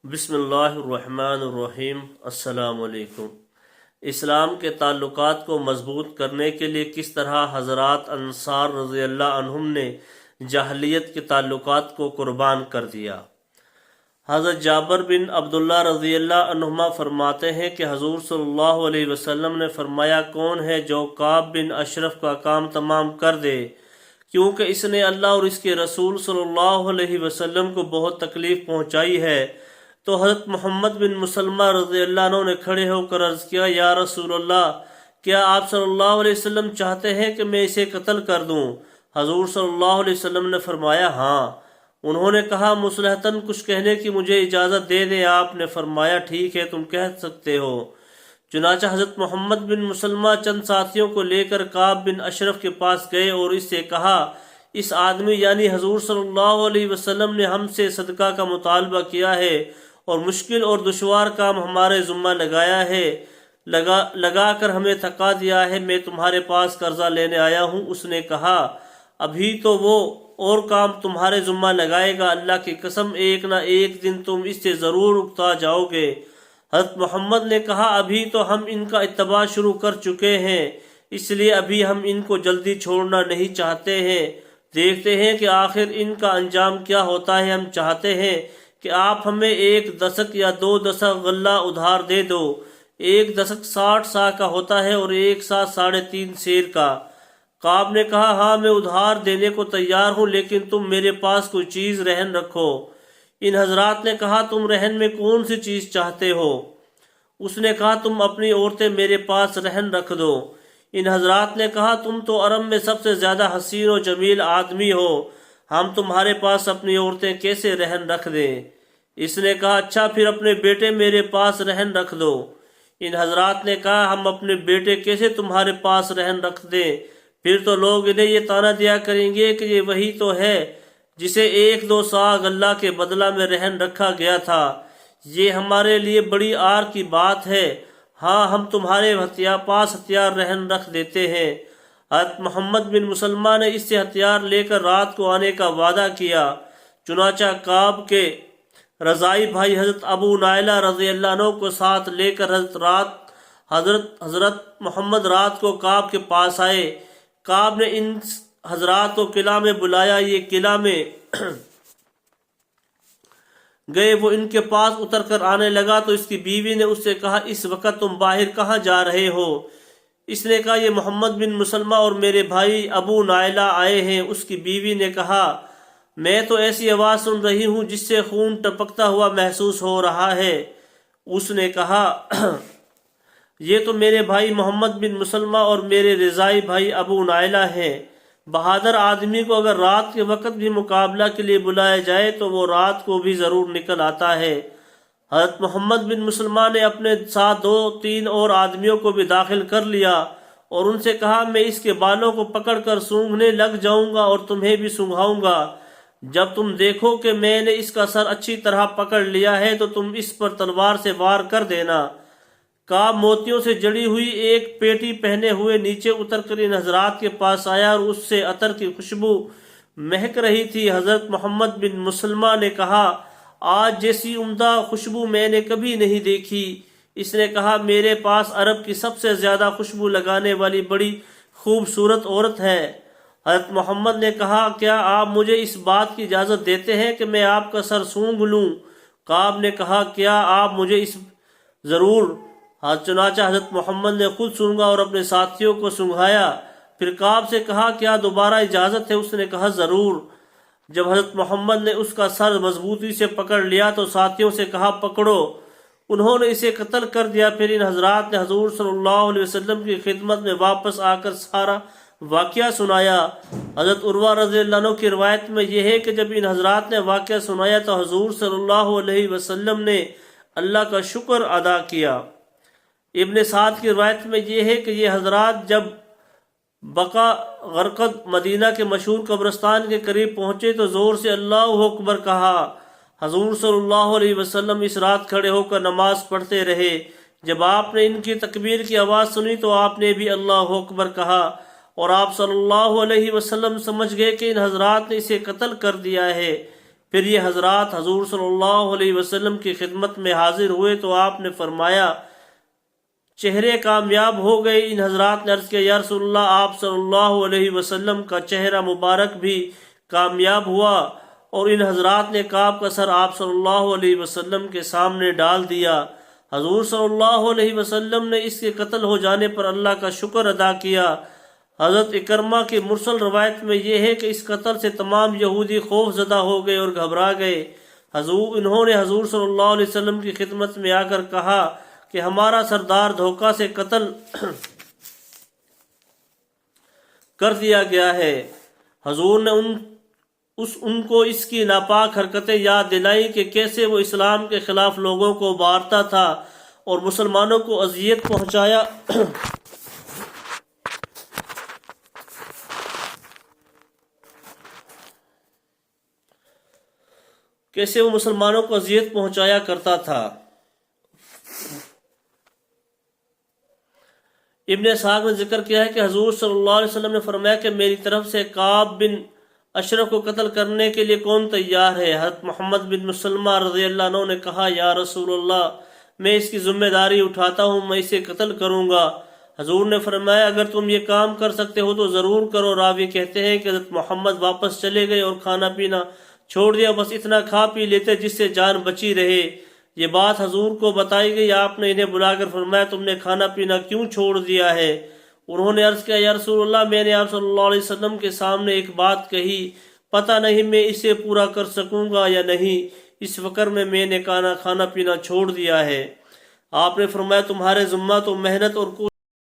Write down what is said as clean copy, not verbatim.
بسم اللہ الرحمن الرحیم۔ السلام علیکم۔ اسلام کے تعلقات کو مضبوط کرنے کے لیے کس طرح حضرات انصار رضی اللہ عنہم نے جاہلیت کے تعلقات کو قربان کر دیا۔ حضرت جابر بن عبداللہ رضی اللہ عنہما فرماتے ہیں کہ حضور صلی اللہ علیہ وسلم نے فرمایا، کون ہے جو کعب بن اشرف کا کام تمام کر دے، کیونکہ اس نے اللہ اور اس کے رسول صلی اللہ علیہ وسلم کو بہت تکلیف پہنچائی ہے۔ تو حضرت محمد بن مسلمہ رضی اللہ عنہ نے کھڑے ہو کر عرض کیا، یا رسول اللہ، کیا آپ صلی اللہ علیہ وسلم چاہتے ہیں کہ میں اسے قتل کر دوں؟ حضور صلی اللہ علیہ وسلم نے فرمایا ہاں۔ انہوں نے کہا، مصلحتاً کچھ کہنے کی مجھے اجازت دے دیں۔ آپ نے فرمایا ٹھیک ہے، تم کہہ سکتے ہو۔ چنانچہ حضرت محمد بن مسلمہ چند ساتھیوں کو لے کر کعب بن اشرف کے پاس گئے اور اس سے کہا، اس آدمی یعنی حضور صلی اللہ علیہ وسلم نے ہم سے صدقہ کا مطالبہ کیا ہے اور مشکل اور دشوار کام ہمارے ذمہ لگایا ہے، لگا کر ہمیں تھکا دیا ہے۔ میں تمہارے پاس قرضہ لینے آیا ہوں۔ اس نے کہا، ابھی تو وہ اور کام تمہارے ذمہ لگائے گا، اللہ کی قسم ایک نہ ایک دن تم اس سے ضرور اکتا جاؤ گے۔ حضرت محمد نے کہا، ابھی تو ہم ان کا اتباع شروع کر چکے ہیں، اس لیے ابھی ہم ان کو جلدی چھوڑنا نہیں چاہتے ہیں، دیکھتے ہیں کہ آخر ان کا انجام کیا ہوتا ہے۔ ہم چاہتے ہیں کہ آپ ہمیں 1 دسک یا 2 دسک غلہ ادھار دے دو۔ 1 دسک 60 سا کا ہوتا ہے اور 1 سا 3.5 سیر کا۔ کعب نے کہا، ہاں میں ادھار دینے کو تیار ہوں، لیکن تم میرے پاس کوئی چیز رہن رکھو۔ ان حضرات نے کہا، تم رہن میں کون سی چیز چاہتے ہو؟ اس نے کہا، تم اپنی عورتیں میرے پاس رہن رکھ دو۔ ان حضرات نے کہا، تم تو عرب میں سب سے زیادہ حسین و جمیل آدمی ہو، ہم تمہارے پاس اپنی عورتیں کیسے رہن رکھ دیں؟ اس نے کہا، اچھا پھر اپنے بیٹے میرے پاس رہن رکھ دو۔ ان حضرات نے کہا، ہم اپنے بیٹے کیسے تمہارے پاس رہن رکھ دیں؟ پھر تو لوگ انہیں یہ طعنہ دیا کریں گے کہ یہ وہی تو ہے جسے 1-2 سا غلہ کے بدلہ میں رہن رکھا گیا تھا۔ یہ ہمارے لیے بڑی عار کی بات ہے۔ ہاں، ہم تمہارے پاس ہتھیار رہن رکھ دیتے ہیں۔ حضرت محمد بن مسلمہ نے اس سے ہتھیار لے کر رات کو آنے کا وعدہ کیا۔ چنانچہ کعب کے رضائی بھائی حضرت ابو نائلہ رضی اللہ عنہ کو ساتھ لے کر حضرت محمد رات کو کعب کے پاس آئے۔ کعب نے ان حضرات کو قلعہ میں بلایا۔ یہ قلعہ میں گئے، وہ ان کے پاس اتر کر آنے لگا تو اس کی بیوی نے اس سے کہا، اس وقت تم باہر کہاں جا رہے ہو؟ اس نے کہا، یہ محمد بن مسلمہ اور میرے بھائی ابو نائلہ آئے ہیں۔ اس کی بیوی نے کہا، میں تو ایسی آواز سن رہی ہوں جس سے خون ٹپکتا ہوا محسوس ہو رہا ہے۔ اس نے کہا، یہ تو میرے بھائی محمد بن مسلمہ اور میرے رضائی بھائی ابو نائلہ ہیں۔ بہادر آدمی کو اگر رات کے وقت بھی مقابلہ کے لیے بلایا جائے تو وہ رات کو بھی ضرور نکل آتا ہے۔ حضرت محمد بن مسلمہ نے اپنے ساتھ 2-3 اور آدمیوں کو بھی داخل کر لیا اور ان سے کہا، میں اس کے بالوں کو پکڑ کر سونگھنے لگ جاؤں گا اور تمہیں بھی سونگھاؤں گا۔ جب تم دیکھو کہ میں نے اس کا سر اچھی طرح پکڑ لیا ہے تو تم اس پر تلوار سے وار کر دینا۔ کعب موتیوں سے جڑی ہوئی ایک پیٹی پہنے ہوئے نیچے اتر کر ان حضرات کے پاس آیا اور اس سے عطر کی خوشبو مہک رہی تھی۔ حضرت محمد بن مسلمہ نے کہا، آج جیسی عمدہ خوشبو میں نے کبھی نہیں دیکھی۔ اس نے کہا، میرے پاس عرب کی سب سے زیادہ خوشبو لگانے والی بڑی خوبصورت عورت ہے۔ حضرت محمد نے کہا، کیا آپ مجھے اس بات کی اجازت دیتے ہیں کہ میں آپ کا سر سونگھ لوں؟ کعب نے کہا، کیا آپ مجھے ضرور۔ چنانچہ حضرت محمد نے خود سونگھا اور اپنے ساتھیوں کو سونگھایا۔ پھر کعب سے کہا، کیا دوبارہ اجازت ہے؟ اس نے کہا، ضرور۔ جب حضرت محمد نے اس کا سر مضبوطی سے پکڑ لیا تو ساتھیوں سے کہا، پکڑو۔ انہوں نے اسے قتل کر دیا۔ پھر ان حضرات نے حضور صلی اللہ علیہ وسلم کی خدمت میں واپس آ کر سارا واقعہ سنایا۔ حضرت عروہ رضی اللہ عنہ کی روایت میں یہ ہے کہ جب ان حضرات نے واقعہ سنایا تو حضور صلی اللہ علیہ وسلم نے اللہ کا شکر ادا کیا۔ ابن سعد کی روایت میں یہ ہے کہ یہ حضرات جب بقا غرقد مدینہ کے مشہور قبرستان کے قریب پہنچے تو زور سے اللہ اکبر کہا۔ حضور صلی اللہ علیہ وسلم اس رات کھڑے ہو کر نماز پڑھتے رہے۔ جب آپ نے ان کی تکبیر کی آواز سنی تو آپ نے بھی اللہ اکبر کہا اور آپ صلی اللہ علیہ وسلم سمجھ گئے کہ ان حضرات نے اسے قتل کر دیا ہے۔ پھر یہ حضرات حضور صلی اللہ علیہ وسلم کی خدمت میں حاضر ہوئے تو آپ نے فرمایا چہرے کامیاب ہو گئے۔ ان حضرات نے عرض کیا یا رسول اللہ، آپ صلی اللہ علیہ وسلم کا چہرہ مبارک بھی کامیاب ہوا۔ اور ان حضرات نے کعب کا سر آپ صلی اللہ علیہ وسلم کے سامنے ڈال دیا۔ حضور صلی اللہ علیہ وسلم نے اس کے قتل ہو جانے پر اللہ کا شکر ادا کیا۔ حضرت اکرمہ کی مرسل روایت میں یہ ہے کہ اس قتل سے تمام یہودی خوف زدہ ہو گئے اور گھبرا گئے۔ انہوں نے حضور صلی اللہ علیہ وسلم کی خدمت میں آ کر کہا کہ ہمارا سردار دھوکہ سے قتل کر دیا گیا ہے۔ حضور نے ان کو اس کی ناپاک حرکتیں یاد دلائی کہ کیسے وہ اسلام کے خلاف لوگوں کو ابھارتا تھا اور مسلمانوں کو اذیت پہنچایا کرتا تھا۔ ابن اسحاق نے ذکر کیا ہے کہ حضور صلی اللہ علیہ وسلم نے فرمایا کہ میری طرف سے کعب بن اشرف کو قتل کرنے کے لیے کون تیار ہے؟ حضرت محمد بن مسلمہ رضی اللہ عنہ نے کہا یا رسول اللہ، میں اس کی ذمہ داری اٹھاتا ہوں، میں اسے قتل کروں گا۔ حضور نے فرمایا اگر تم یہ کام کر سکتے ہو تو ضرور کرو۔ راوی کہتے ہیں کہ حضرت محمد واپس چلے گئے اور کھانا پینا چھوڑ دیا، بس اتنا کھا پی لیتے جس سے جان بچی رہے۔ یہ بات حضور کو بتائی گئی، آپ نے انہیں بلا کر فرمایا تم نے کھانا پینا کیوں چھوڑ دیا ہے؟ انہوں نے عرض کیا یا رسول اللہ، میں نے آپ صلی اللہ علیہ وسلم کے سامنے ایک بات کہی، پتہ نہیں میں اسے پورا کر سکوں گا یا نہیں، اس فکر میں نے کھانا پینا چھوڑ دیا ہے۔ آپ نے فرمایا تمہارے ذمہ تو محنت اور